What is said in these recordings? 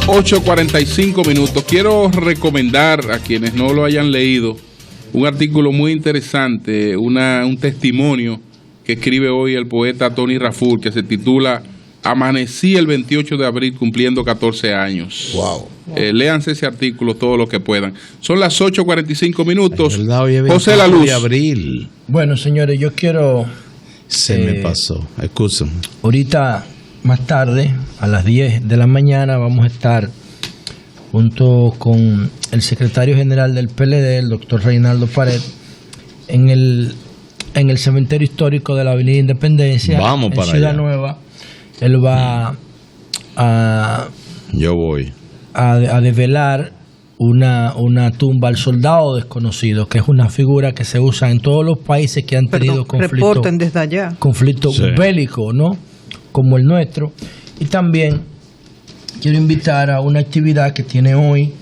8:45. Quiero recomendar a quienes no lo hayan leído un artículo muy interesante, un testimonio que escribe hoy el poeta Tony Raful, que se titula Amanecí el 28 de abril cumpliendo 14 años. Wow. Léanse ese artículo todo lo que puedan. Son las 8:45. Verdad, hoy es José La Luz. de abril. Bueno, señores, yo quiero... Se me pasó. Excusen. Ahorita, más tarde, a las 10 de la mañana, vamos a estar junto con el secretario general del PLD, el doctor Reinaldo Pared, en el cementerio histórico de la Avenida Independencia, Vamos para en Ciudad allá. Nueva. Él va Yo voy. a develar una tumba al soldado desconocido, que es una figura que se usa en todos los países que han tenido reporten desde allá. conflicto Sí. bélico, ¿no? Como el nuestro. Y también quiero invitar a una actividad que tiene hoy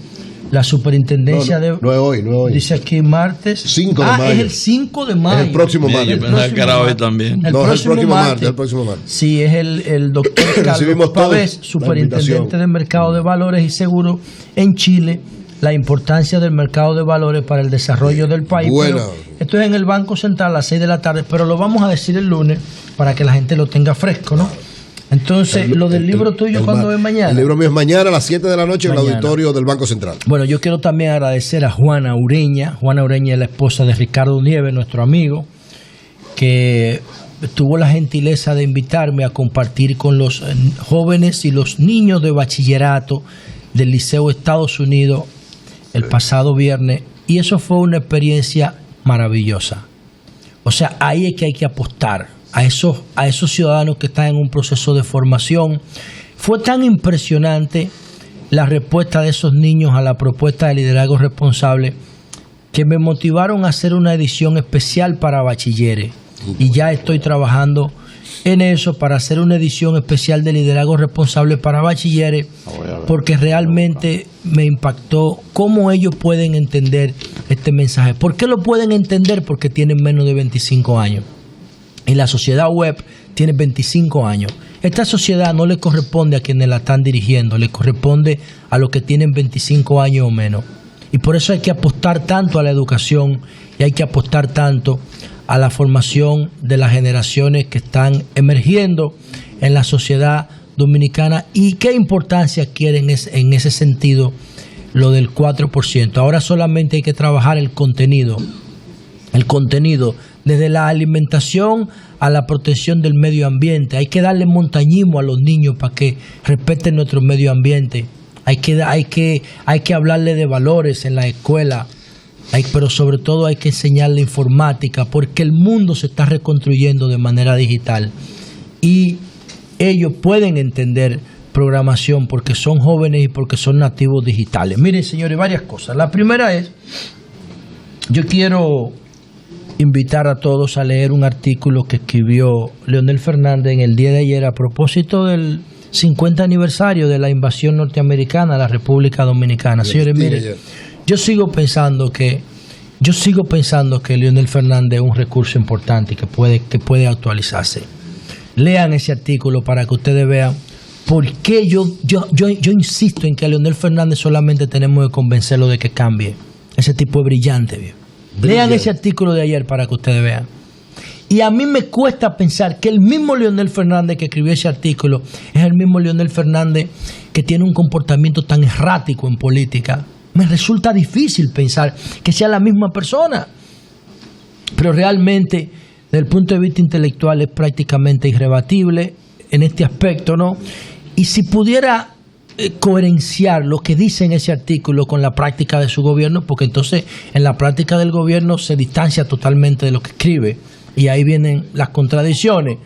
la superintendencia de... No es hoy, no es hoy. Dice aquí martes. 5 de mayo. Es el 5 de mayo. Es el próximo Mira, martes. yo pensaba que era hoy también. El No, es el próximo próximo martes. martes, el próximo martes. Sí, es el doctor Carlos Recibimos todos Pavés, la superintendente invitación. del mercado de valores y seguros en Chile, la importancia del mercado de valores para el desarrollo del país. Buena. Pero esto es en el Banco Central a las 6 de la tarde, pero lo vamos a decir el lunes para que la gente lo tenga fresco, ¿no? Entonces, lo del libro tuyo, ¿cuándo es mañana? El libro mío es mañana a las 7 de la noche en el Mañana. auditorio del Banco Central. Bueno, yo quiero también agradecer a Juana Ureña. Juana Ureña es la esposa de Ricardo Nieves, nuestro amigo, que tuvo la gentileza de invitarme a compartir con los jóvenes y los niños de bachillerato del Liceo Estados Unidos el pasado viernes, y eso fue una experiencia maravillosa. O sea, ahí es que hay que apostar a esos ciudadanos que están en un proceso de formación. Fue tan impresionante la respuesta de esos niños a la propuesta de liderazgo responsable que me motivaron a hacer una edición especial para bachilleres. Y ya estoy trabajando en eso para hacer una edición especial de liderazgo responsable para bachilleres, porque realmente me impactó cómo ellos pueden entender este mensaje. ¿Por qué lo pueden entender? Porque tienen menos de 25 años. Y la sociedad web tiene 25 años. Esta sociedad no le corresponde a quienes la están dirigiendo, le corresponde a los que tienen 25 años o menos. Y por eso hay que apostar tanto a la educación y hay que apostar tanto a la formación de las generaciones que están emergiendo en la sociedad dominicana. Y qué importancia quieren en ese sentido lo del 4%. Ahora solamente hay que trabajar el contenido desde la alimentación a la protección del medio ambiente. Hay que darle montañismo a los niños para que respeten nuestro medio ambiente. Hay que hablarle de valores en la escuela, pero sobre todo hay que enseñarle informática, porque el mundo se está reconstruyendo de manera digital y ellos pueden entender programación porque son jóvenes y porque son nativos digitales. Miren, señores, varias cosas. La primera es, yo quiero invitar a todos a leer un artículo que escribió Leonel Fernández en el día de ayer a propósito del 50 aniversario de la invasión norteamericana a la República Dominicana. Señores, miren, yo sigo pensando que Leonel Fernández es un recurso importante y que puede actualizarse. Lean ese artículo para que ustedes vean por qué yo insisto en que a Leonel Fernández solamente tenemos que convencerlo de que cambie. Ese tipo es brillante, viejo. Lean ese artículo de ayer para que ustedes vean. Y a mí me cuesta pensar que el mismo Leonel Fernández que escribió ese artículo es el mismo Leonel Fernández que tiene un comportamiento tan errático en política. Me resulta difícil pensar que sea la misma persona. Pero realmente, desde el punto de vista intelectual, es prácticamente irrebatible en este aspecto, ¿no? Y si pudiera coherenciar lo que dice en ese artículo con la práctica de su gobierno, porque entonces en la práctica del gobierno se distancia totalmente de lo que escribe y ahí vienen las contradicciones,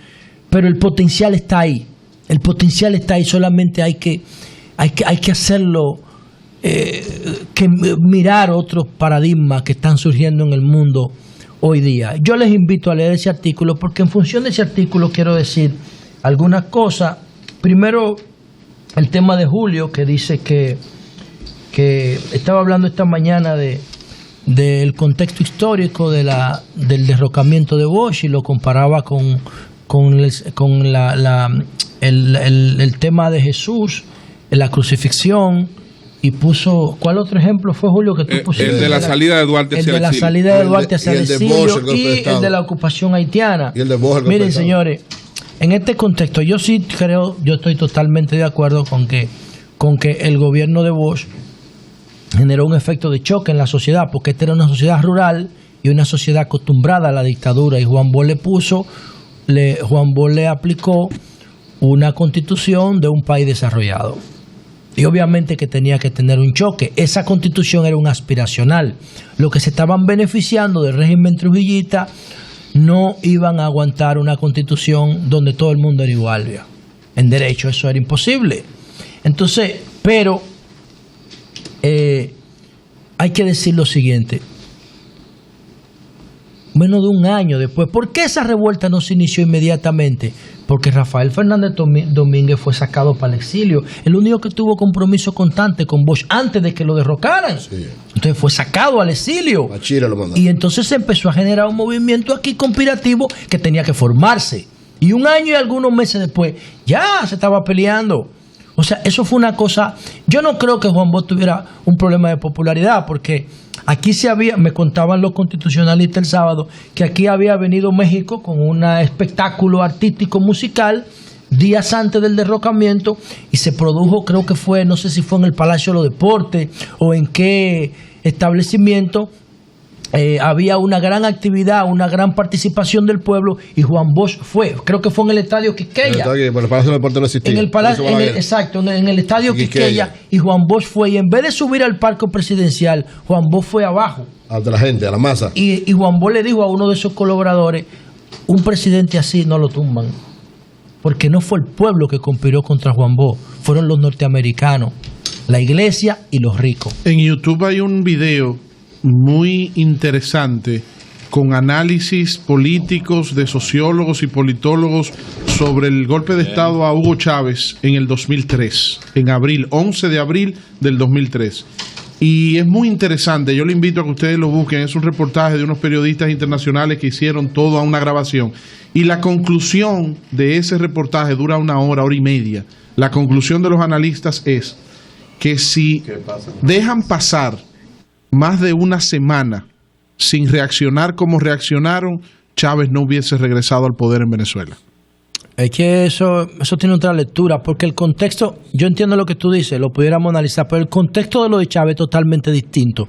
pero el potencial está ahí, solamente hay que hacerlo, que mirar otros paradigmas que están surgiendo en el mundo hoy día. Yo les invito a leer ese artículo porque en función de ese artículo quiero decir algunas cosas. Primero, el tema de Julio, que dice que estaba hablando esta mañana del contexto histórico del derrocamiento de Bosch y lo comparaba con el tema de Jesús la crucifixión y puso, ¿cuál otro ejemplo fue, Julio, que tú pusiste? El de la salida de Duarte hacia el exilio. El de la salida de Duarte hacia el exilio y el de la ocupación haitiana. Y el de Bosch, miren, señores, en este contexto yo sí creo, yo estoy totalmente de acuerdo con que el gobierno de Bosch generó un efecto de choque en la sociedad, porque esta era una sociedad rural y una sociedad acostumbrada a la dictadura, y Juan Bosch le aplicó una constitución de un país desarrollado. Y obviamente que tenía que tener un choque. Esa constitución era un aspiracional. Los que se estaban beneficiando del régimen trujillista no iban a aguantar una constitución donde todo el mundo era igual. En derecho eso era imposible. Entonces, pero hay que decir lo siguiente. Menos de un año después, ¿por qué esa revuelta no se inició inmediatamente? Porque Rafael Fernández Domínguez fue sacado para el exilio. El único que tuvo compromiso constante con Bosch antes de que lo derrocaran. Sí. Entonces fue sacado al exilio. Y entonces se empezó a generar un movimiento aquí conspirativo que tenía que formarse. Y un año y algunos meses después ya se estaba peleando. O sea, eso fue una cosa. Yo no creo que Juan Bosch tuviera un problema de popularidad, porque aquí me contaban los constitucionalistas el sábado, que aquí había venido México con un espectáculo artístico musical días antes del derrocamiento, y se produjo, creo que fue, no sé si fue en el Palacio de los Deportes o en qué establecimiento, había una gran actividad, una gran participación del pueblo, y Juan Bosch fue, creo que fue en el Estadio Quisqueya. El Palacio de Deportes no existía. En el Palacio, exacto, en el Estadio Quisqueya, y Juan Bosch fue, y en vez de subir al palco presidencial, Juan Bosch fue abajo. Ante la gente, a la masa. Y Juan Bosch le dijo a uno de sus colaboradores, un presidente así no lo tumban, porque no fue el pueblo que conspiró contra Juan Bosch, fueron los norteamericanos, la iglesia y los ricos. En YouTube hay un video muy interesante con análisis políticos de sociólogos y politólogos sobre el golpe de Estado a Hugo Chávez en el 2003, en abril, 11 de abril del 2003. Y es muy interesante, yo le invito a que ustedes lo busquen, es un reportaje de unos periodistas internacionales que hicieron toda una grabación. Y la conclusión de ese reportaje dura una hora y media. La conclusión de los analistas es que si dejan pasar más de una semana sin reaccionar como reaccionaron, Chávez no hubiese regresado al poder en Venezuela. Es que eso tiene otra lectura, porque el contexto, yo entiendo lo que tú dices, lo pudiéramos analizar, pero el contexto de lo de Chávez es totalmente distinto.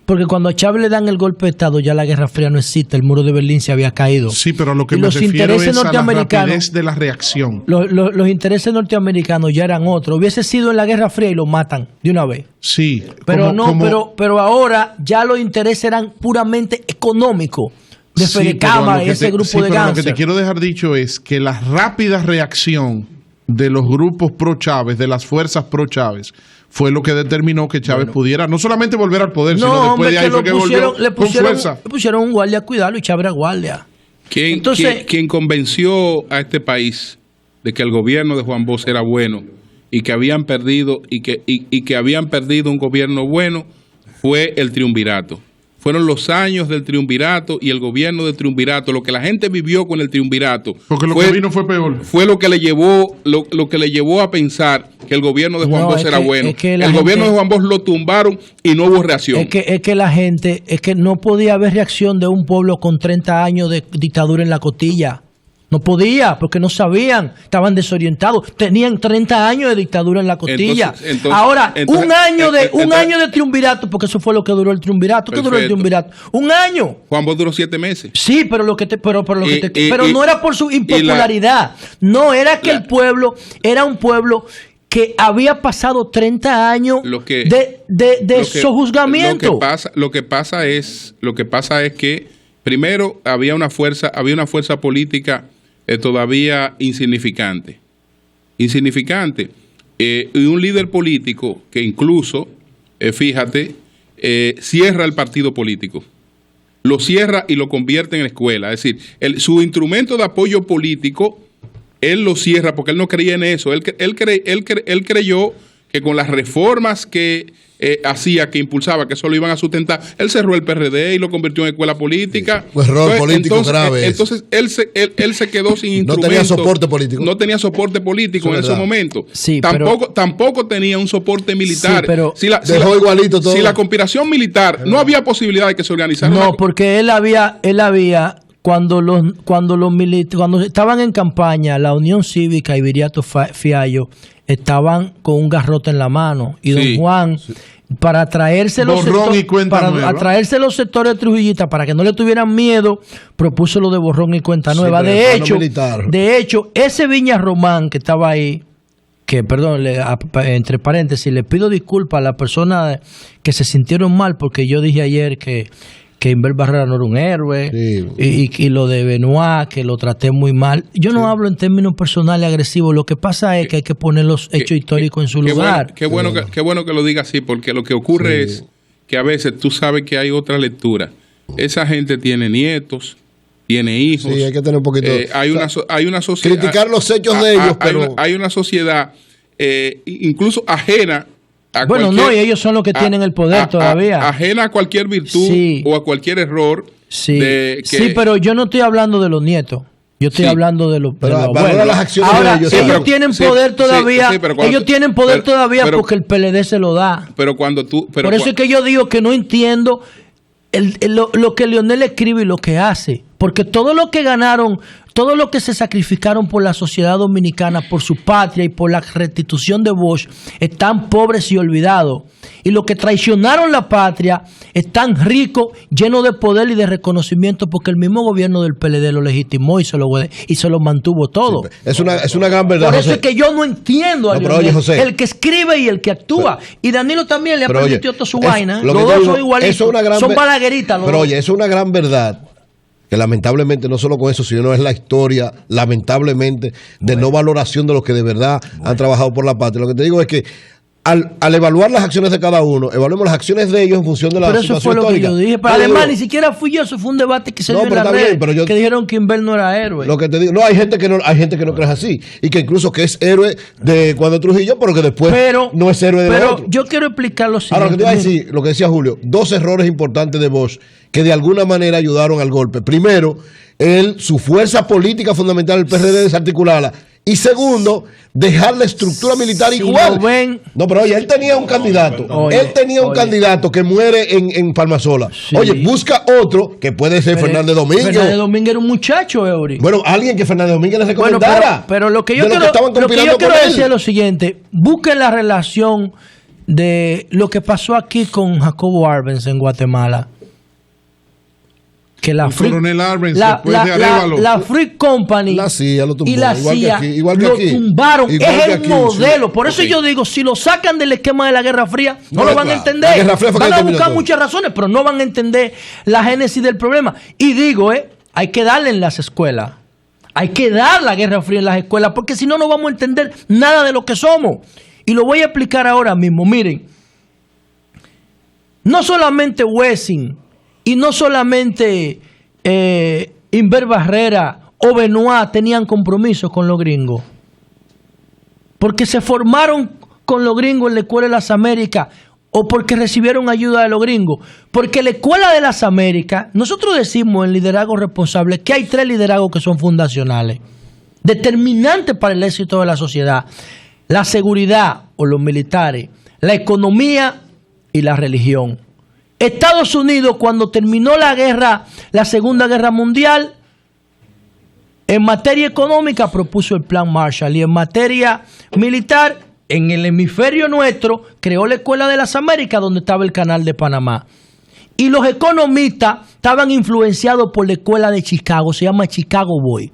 Porque cuando a Chávez le dan el golpe de Estado, ya la Guerra Fría no existe, el muro de Berlín se había caído. Sí, pero a lo que me refiero es a la rapidez de la reacción. Los intereses norteamericanos ya eran otros. Hubiese sido en la Guerra Fría y lo matan de una vez. Sí. Pero ahora ya los intereses eran puramente económicos. De Fedecama y ese grupo de gánster. Lo que te quiero dejar dicho es que la rápida reacción de los grupos pro Chávez, de las fuerzas pro Chávez, fue lo que determinó que Chávez pudiera no solamente volver al poder, sino después de ahí fue que volvió con fuerza. Le pusieron un guardia a cuidarlo y Chávez era guardia. ¿Quién convenció a este país de que el gobierno de Juan Bosch era bueno y que habían perdido que habían perdido un gobierno bueno? Fue el triunvirato. Fueron los años del triunvirato y el gobierno del triunvirato, lo que la gente vivió con el triunvirato. Porque lo que vino fue peor. Fue lo que le llevó a pensar que el gobierno de Juan Bosch era bueno. El gobierno de Juan Bosch lo tumbaron y no hubo reacción. Es que la gente, no podía haber reacción de un pueblo con 30 años de dictadura en la costilla. No podía, porque no sabían, estaban desorientados, tenían 30 años de dictadura en la costilla. Ahora, un año de triunvirato, porque eso fue lo que duró el triunvirato. ¿Qué duró el triunvirato? Un año. Juan Bosch duró 7 meses. Sí, pero no era por su impopularidad. No era que el pueblo era un pueblo que había pasado 30 años de sojuzgamiento. Lo que pasa es que primero había una fuerza política todavía insignificante. Y un líder político que incluso, cierra el partido político. Lo cierra y lo convierte en la escuela. Es decir, su instrumento de apoyo político, él lo cierra porque él no creía en eso. Él creyó que con las reformas que hacía, que impulsaba, que eso lo iban a sustentar, él cerró el PRD y lo convirtió en escuela política. Un error político grave. Entonces él se quedó sin instrumento. No tenía soporte político. No tenía soporte político en ese momento. Sí, tampoco tenía un soporte militar. Sí, pero dejó igualito todo. Si la conspiración militar, no había posibilidad de que se organizara. No, porque él había cuando estaban en campaña, la Unión Cívica y Viriato Fiallo estaban con un garrote en la mano y don Juan para atraerse los sectores trujillistas para que no le tuvieran miedo, propuso lo de borrón y cuenta nueva. De hecho, ese Viña Román que estaba ahí, que perdón, entre paréntesis, le pido disculpas a las personas que se sintieron mal porque yo dije ayer que Inver Barrera no era un héroe, y lo de Benoit, que lo traté muy mal. Yo no hablo en términos personales agresivos, lo que pasa es que hay que poner los hechos históricos en su lugar. Qué bueno que lo diga así, porque lo que ocurre es que a veces tú sabes que hay otra lectura. Esa gente tiene nietos, tiene hijos. Sí, hay que tener un poquito. Hay una sociedad. Criticar los hechos de ellos, pero. Hay una sociedad incluso ajena. Y ellos son los que tienen el poder todavía. Ajena a cualquier virtud o a cualquier error. Sí, pero yo no estoy hablando de los nietos. Yo estoy hablando de los abuelos. Las acciones ahora, de ellos, ellos tienen poder todavía. Ellos tienen poder todavía porque el PLD se lo da. Pero cuando tú. Por eso es que yo digo que no entiendo lo que Leonel escribe y lo que hace. Porque todo lo que ganaron, todo lo que se sacrificaron por la sociedad dominicana, por su patria y por la restitución de Bosch, están pobres y olvidados. Y los que traicionaron la patria están ricos, llenos de poder y de reconocimiento, porque el mismo gobierno del PLD lo legitimó y se lo mantuvo todo. Sí, es una gran verdad. Por eso es que yo no entiendo a Leonel, el que escribe y el que actúa. Y Danilo también le ha permitido toda su vaina. Los dos son igualitos. Son balagueritas. Pero oye, eso es una gran verdad. Que lamentablemente no solo con eso, sino es la historia, lamentablemente, de no valoración de los que de verdad han trabajado por la patria. Lo que te digo es que al evaluar las acciones de cada uno, evaluemos las acciones de ellos en función de la situación histórica. Pero eso fue lo que yo dije. Pero además, ni siquiera fui yo, eso fue un debate que se dio en la red, que dijeron que Inver no era héroe. Lo que te digo, hay gente que no cree así, y que incluso que es héroe de cuando Trujillo, pero que después no es héroe de otro. Pero yo quiero explicar lo siguiente. Ahora, lo que te iba a decir, lo que decía Julio, 2 errores importantes de Bosch que de alguna manera ayudaron al golpe. Primero, su fuerza política fundamental, el PRD, desarticularla. Y segundo, dejar la estructura militar igual. No, pero oye, él tenía un candidato. Un candidato que muere en Palmasola. Sí. Oye, busca otro que puede ser Fernández Domínguez. Fernández Domínguez era un muchacho, Eury. Bueno, alguien que Fernández Domínguez le recomendara. Pero lo que yo quiero decir es lo siguiente. Busquen la relación de lo que pasó aquí con Jacobo Arbenz en Guatemala. Que la Free Company la CIA lo tumbó, y la CIA lo tumbaron. Es el modelo. Por eso yo digo, si lo sacan del esquema de la Guerra Fría, no lo van a entender. Van a buscar muchas razones, pero no van a entender la génesis del problema. Y digo, hay que darle en las escuelas. Hay que dar la Guerra Fría en las escuelas, porque si no, no vamos a entender nada de lo que somos. Y lo voy a explicar ahora mismo. Miren, no solamente Wessing y no solamente Inver Barrera o Benoit tenían compromisos con los gringos, porque se formaron con los gringos en la Escuela de las Américas o porque recibieron ayuda de los gringos. Porque la Escuela de las Américas, nosotros decimos en liderazgo responsable que hay 3 liderazgos que son fundacionales, determinantes para el éxito de la sociedad: la seguridad o los militares, la economía y la religión. Estados Unidos, cuando terminó la Segunda Guerra Mundial, en materia económica propuso el Plan Marshall, y en materia militar, en el hemisferio nuestro, creó la Escuela de las Américas, donde estaba el Canal de Panamá. Y los economistas estaban influenciados por la Escuela de Chicago, se llama Chicago Boy.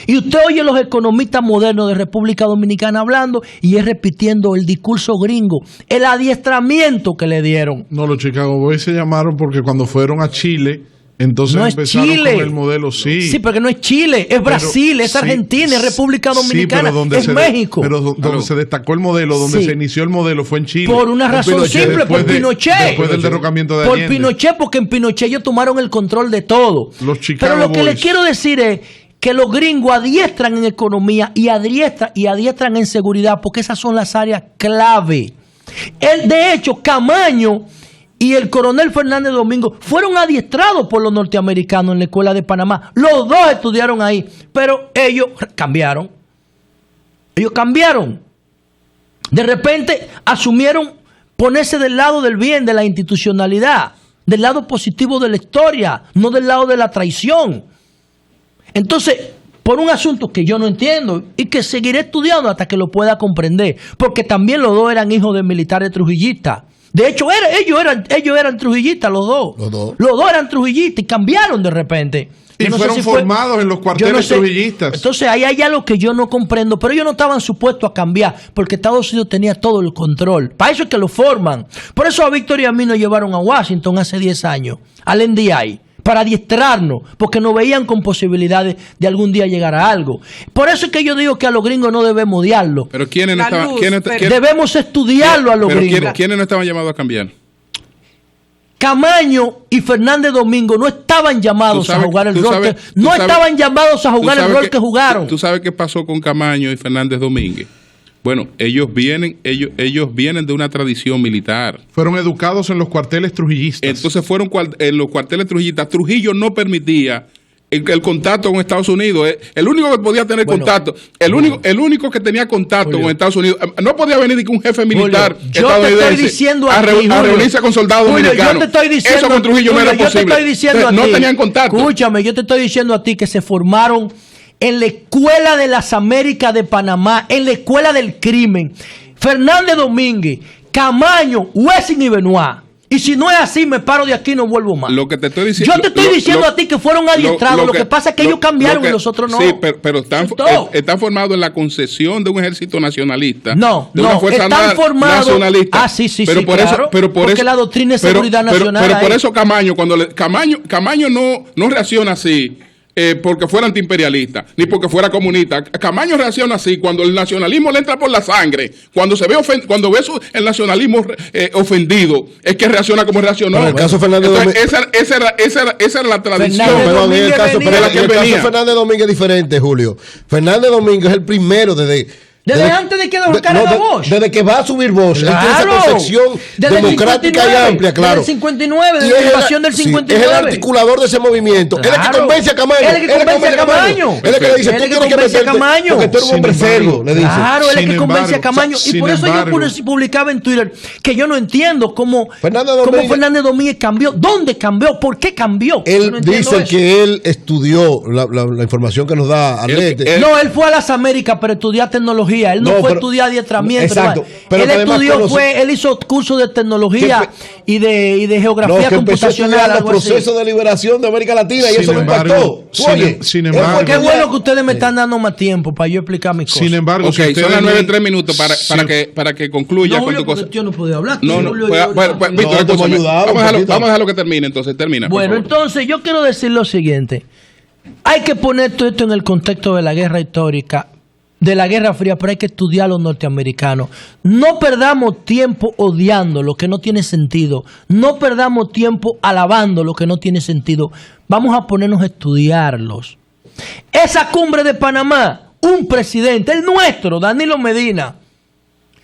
Y usted oye los economistas modernos de República Dominicana hablando y es repitiendo el discurso gringo, el adiestramiento que le dieron. No, los Chicago Boys se llamaron porque cuando fueron a Chile, entonces no empezaron con el modelo, sí, porque no es Chile, es Brasil, es Argentina, es República Dominicana, es México. Pero donde se destacó el modelo, donde se inició el modelo fue en Chile. Por una razón simple, por Pinochet. Después del derrocamiento de Allende. Por Pinochet, porque en Pinochet ellos tomaron el control de todo. Los Chicago Pero lo que Boys. les quiero decir es que los gringos adiestran en economía y adiestran en seguridad, porque esas son las áreas clave. De hecho, Camaño y el coronel Fernández Domingo fueron adiestrados por los norteamericanos en la escuela de Panamá. Los dos estudiaron ahí, pero ellos cambiaron. Ellos cambiaron. De repente asumieron ponerse del lado del bien, de la institucionalidad, del lado positivo de la historia, no del lado de la traición. Entonces, por un asunto que yo no entiendo y que seguiré estudiando hasta que lo pueda comprender, porque también los dos eran hijos de militares trujillistas. De hecho, ellos eran trujillistas, los dos. Los dos eran trujillistas y cambiaron de repente. Y fueron formados en los cuarteles trujillistas. Entonces, ahí hay algo que yo no comprendo. Pero ellos no estaban supuestos a cambiar, porque Estados Unidos tenía todo el control. Para eso es que lo forman. Por eso a Víctor y a mí nos llevaron a Washington hace 10 años, al NDI, para adiestrarnos, porque nos veían con posibilidades de algún día llegar a algo. Por eso es que yo digo que a los gringos no debemos odiarlos. Pero ¿quiénes no estaban? Debemos estudiarlo a los gringos. ¿Quiénes no estaban llamados a cambiar? Camaño y Fernández Domingo no estaban llamados a jugar el rol que jugaron. ¿Tú sabes qué pasó con Camaño y Fernández Domínguez? Bueno, ellos vienen de una tradición militar. Fueron educados en los cuarteles trujillistas. Entonces fueron en los cuarteles trujillistas. Trujillo no permitía el contacto con Estados Unidos. El único que podía tener contacto, el único que tenía contacto con Estados Unidos, no podía venir un jefe militar estadounidense a reunirse con soldados dominicanos. Eso con Trujillo no era posible. No tenían contacto. Escúchame, yo te estoy diciendo a ti que se formaron en la Escuela de las Américas de Panamá, en la Escuela del Crimen. Fernández Domínguez, Camaño, Wessing y Benoit. Y si no es así, me paro de aquí y no vuelvo más. Lo que te estoy diciendo, yo te estoy diciendo a ti que fueron adiestrados. Lo que pasa es que ellos cambiaron y los otros no. Sí, pero están formados en la concesión de un ejército nacionalista. No, de una fuerza están formados nacionalista. Sí, pero por claro, eso, porque la doctrina de seguridad nacional. Pero por eso Camaño, Camaño no reacciona así. Porque fuera antiimperialista, ni porque fuera comunista. Camaño reacciona así cuando el nacionalismo le entra por la sangre, cuando ve el nacionalismo ofendido, es que reacciona como reaccionó. En el caso Fernández Domínguez, esa era la tradición. En el caso Fernández Domínguez es diferente, Julio. Fernández Domínguez es el primero Desde antes de que derrocara a Bosch. Desde que va a subir Bosch. Claro. Él tiene esa concepción democrática y amplia, claro. Desde el 59, desde la invasión del 59. Es el articulador de ese movimiento. Claro. Él es el que convence a Camaño. Él es el que convence a Camaño. Él es el que le dice, tú tienes que meterte porque tú eres un hombre serio, le dice. Claro, él es el que convence a Camaño. Y por eso yo publicaba en Twitter que yo no entiendo cómo Fernández Domínguez cambió. ¿Dónde cambió? ¿Por qué cambió? Él dice que él estudió la información que nos da Arlete. No, él fue a las Américas para estudiar tecnología. Él no fue a estudiar adiestramiento. Exacto. Pero él hizo cursos de tecnología y de geografía computacional. El proceso de liberación de América Latina y eso me impactó. Sin embargo, qué bueno que ustedes me están dando más tiempo para yo explicar mis cosas. Sin embargo, son las 9:03 minutos para que concluya con tu cosa. Yo no podía hablar. Vamos a dejarlo que termine, entonces termina. Bueno, entonces yo quiero decir lo siguiente. Hay que poner todo esto en el contexto de la guerra histórica, de la Guerra Fría, pero hay que estudiar a los norteamericanos. No perdamos tiempo odiando lo que no tiene sentido. No perdamos tiempo alabando lo que no tiene sentido. Vamos a ponernos a estudiarlos. Esa cumbre de Panamá, un presidente, el nuestro, Danilo Medina,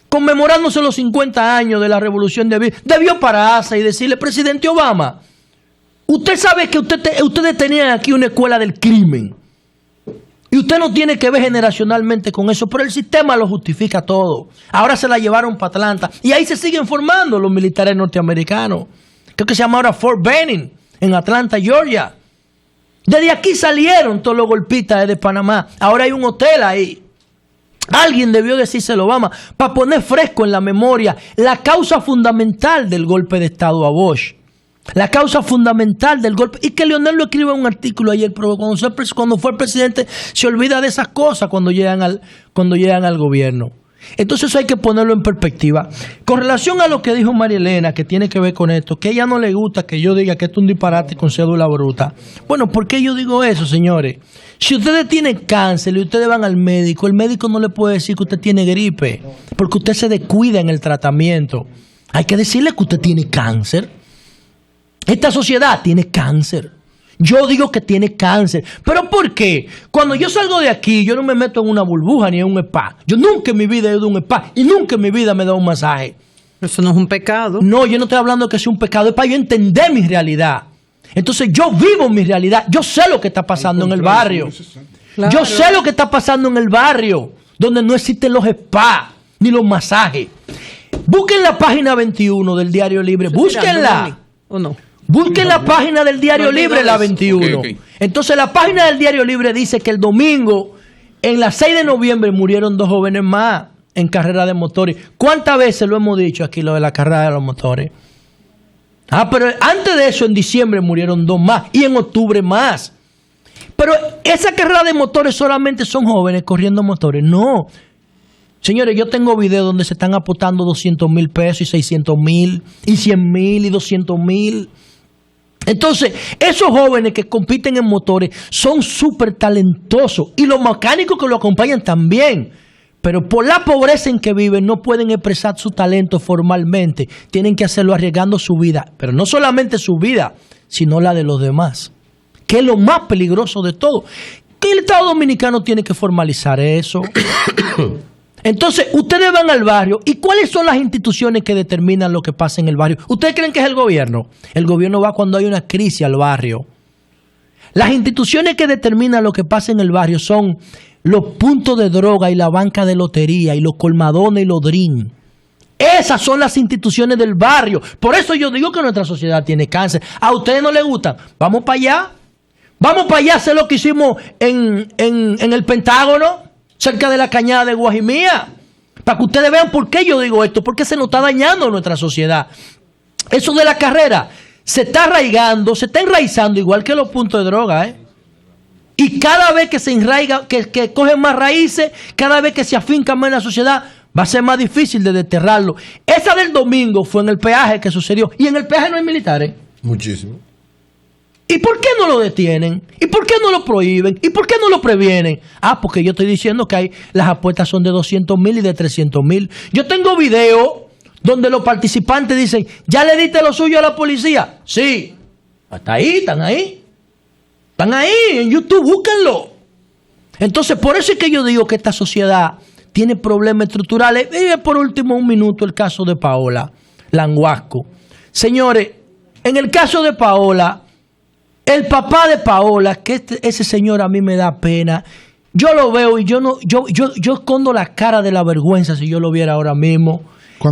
conmemorándose los 50 años de la revolución de abril, debió pararse y decirle, presidente Obama, usted sabe que ustedes tenían aquí una escuela del crimen. Y usted no tiene que ver generacionalmente con eso, pero el sistema lo justifica todo. Ahora se la llevaron para Atlanta y ahí se siguen formando los militares norteamericanos. Creo que se llama ahora Fort Benning, en Atlanta, Georgia. Desde aquí salieron todos los golpistas de Panamá. Ahora hay un hotel ahí. Alguien debió decírselo a Obama para poner fresco en la memoria la causa fundamental del golpe de Estado a Bosch. La causa fundamental del golpe. Y que Leonel lo escribe en un artículo ayer, pero cuando fue el presidente se olvida de esas cosas cuando llegan al gobierno. Entonces eso hay que ponerlo en perspectiva. Con relación a lo que dijo María Elena, que tiene que ver con esto, que a ella no le gusta que yo diga que esto es un disparate con cédula bruta. Bueno, ¿por qué yo digo eso, señores? Si ustedes tienen cáncer y ustedes van al médico, el médico no le puede decir que usted tiene gripe, porque usted se descuida en el tratamiento. Hay que decirle que usted tiene cáncer. Esta sociedad tiene cáncer. Yo digo que tiene cáncer. ¿Pero por qué? Cuando yo salgo de aquí, yo no me meto en una burbuja ni en un spa. Yo nunca en mi vida he ido a un spa y nunca en mi vida me he dado un masaje. Eso no es un pecado. No, yo no estoy hablando de que sea un pecado, es para yo entender mi realidad. Entonces yo vivo mi realidad, yo sé lo que está pasando en el barrio. Claro. Yo sé lo que está pasando en el barrio, donde no existen los spas ni los masajes. Busquen la página 21 del Diario Libre, búsquenla. ¿O no? Busquen la página del Diario Libre, la 21. Ok. Entonces la página del Diario Libre dice que el domingo, en la 6 de noviembre, murieron 2 jóvenes más en carrera de motores. ¿Cuántas veces lo hemos dicho aquí, lo de la carrera de los motores? Pero antes de eso, en diciembre, murieron 2 más y en octubre más. Pero esa carrera de motores solamente son jóvenes corriendo motores. No. Señores, yo tengo videos donde se están apostando 200,000 pesos y 600,000 y 100,000 y 200,000. Entonces, esos jóvenes que compiten en motores son súper talentosos y los mecánicos que lo acompañan también. Pero por la pobreza en que viven no pueden expresar su talento formalmente. Tienen que hacerlo arriesgando su vida. Pero no solamente su vida, sino la de los demás. Que es lo más peligroso de todo. Que el Estado Dominicano tiene que formalizar eso. Entonces, ustedes van al barrio. ¿Y cuáles son las instituciones que determinan lo que pasa en el barrio? ¿Ustedes creen que es el gobierno? El gobierno va cuando hay una crisis al barrio. Las instituciones que determinan lo que pasa en el barrio son los puntos de droga y la banca de lotería y los colmadones y los DRIN. Esas son las instituciones del barrio. Por eso yo digo que nuestra sociedad tiene cáncer. ¿A ustedes no les gusta? Vamos para allá. Vamos para allá a hacer lo que hicimos en el Pentágono, cerca de la cañada de Guajimía. Para que ustedes vean por qué yo digo esto. Porque se nos está dañando nuestra sociedad. Eso de la carrera se está arraigando, se está enraizando igual que los puntos de droga, ¿eh? Y cada vez que se enraiga, que cogen más raíces, cada vez que se afincan más en la sociedad, va a ser más difícil de desterrarlo. Esa del domingo fue en el peaje que sucedió. Y en el peaje no hay militares. Muchísimo. ¿Y por qué no lo detienen? ¿Y por qué no lo prohíben? ¿Y por qué no lo previenen? Porque yo estoy diciendo que las apuestas son de 200,000 y de 300,000. Yo tengo videos donde los participantes dicen, ¿ya le diste lo suyo a la policía? Sí. Hasta ahí, están ahí. Están ahí, en YouTube, búsquenlo. Entonces, por eso es que yo digo que esta sociedad tiene problemas estructurales. Y por último, un minuto, el caso de Paola Languasco. Señores, en el caso de Paola, el papá de Paola, que ese señor a mí me da pena. Yo lo veo y yo escondo la cara de la vergüenza si yo lo viera ahora mismo.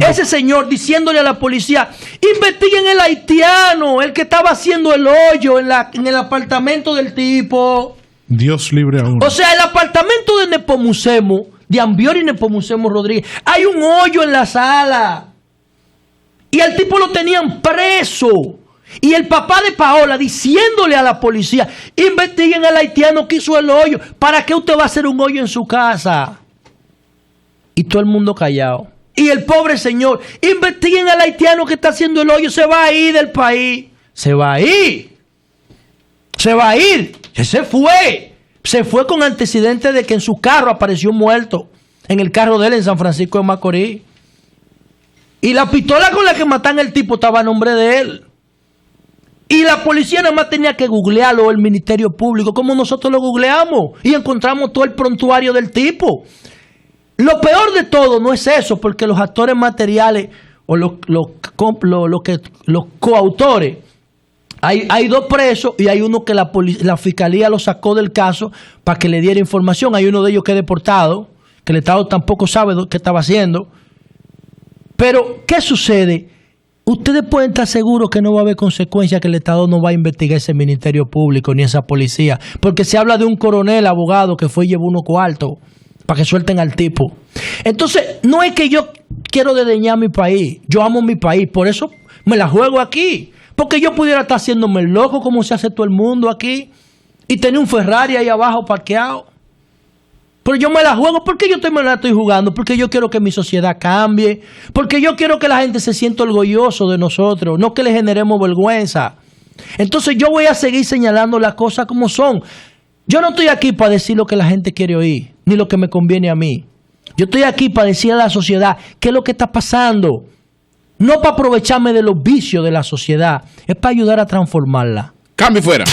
Ese señor diciéndole a la policía, investiguen el haitiano, el que estaba haciendo el hoyo en el apartamento del tipo. Dios libre a uno. O sea, el apartamento de Nepomucemo, de Ambiori Nepomucemo Rodríguez, hay un hoyo en la sala. Y al tipo lo tenían preso. Y el papá de Paola diciéndole a la policía, investiguen al haitiano que hizo el hoyo. ¿Para qué usted va a hacer un hoyo en su casa? Y todo el mundo callado. Y el pobre señor, investiguen al haitiano que está haciendo el hoyo, se va a ir del país. Se va a ir. Se va a ir. Se fue. Se fue con antecedentes de que en su carro apareció muerto. En el carro de él en San Francisco de Macorís. Y la pistola con la que matan al tipo estaba a nombre de él. Y la policía nada más tenía que googlearlo, el Ministerio Público, como nosotros lo googleamos. Y encontramos todo el prontuario del tipo. Lo peor de todo no es eso, porque los actores materiales o los coautores, hay 2 presos y hay uno que la fiscalía lo sacó del caso para que le diera información. Hay uno de ellos que es deportado, que el Estado tampoco sabe qué estaba haciendo. Pero, ¿qué sucede? Ustedes pueden estar seguros que no va a haber consecuencias, que el Estado no va a investigar ese Ministerio Público ni esa policía, porque se habla de un coronel abogado que fue y llevó unos cuartos para que suelten al tipo. Entonces, no es que yo quiero desdeñar mi país, yo amo mi país, por eso me la juego aquí, porque yo pudiera estar haciéndome el loco como se hace todo el mundo aquí y tener un Ferrari ahí abajo parqueado. Pero yo me la juego, porque yo me la estoy jugando, porque yo quiero que mi sociedad cambie, porque yo quiero que la gente se sienta orgulloso de nosotros, no que le generemos vergüenza. Entonces yo voy a seguir señalando las cosas como son. Yo no estoy aquí para decir lo que la gente quiere oír, ni lo que me conviene a mí. Yo estoy aquí para decir a la sociedad qué es lo que está pasando. No para aprovecharme de los vicios de la sociedad, es para ayudar a transformarla. Cambio fuera.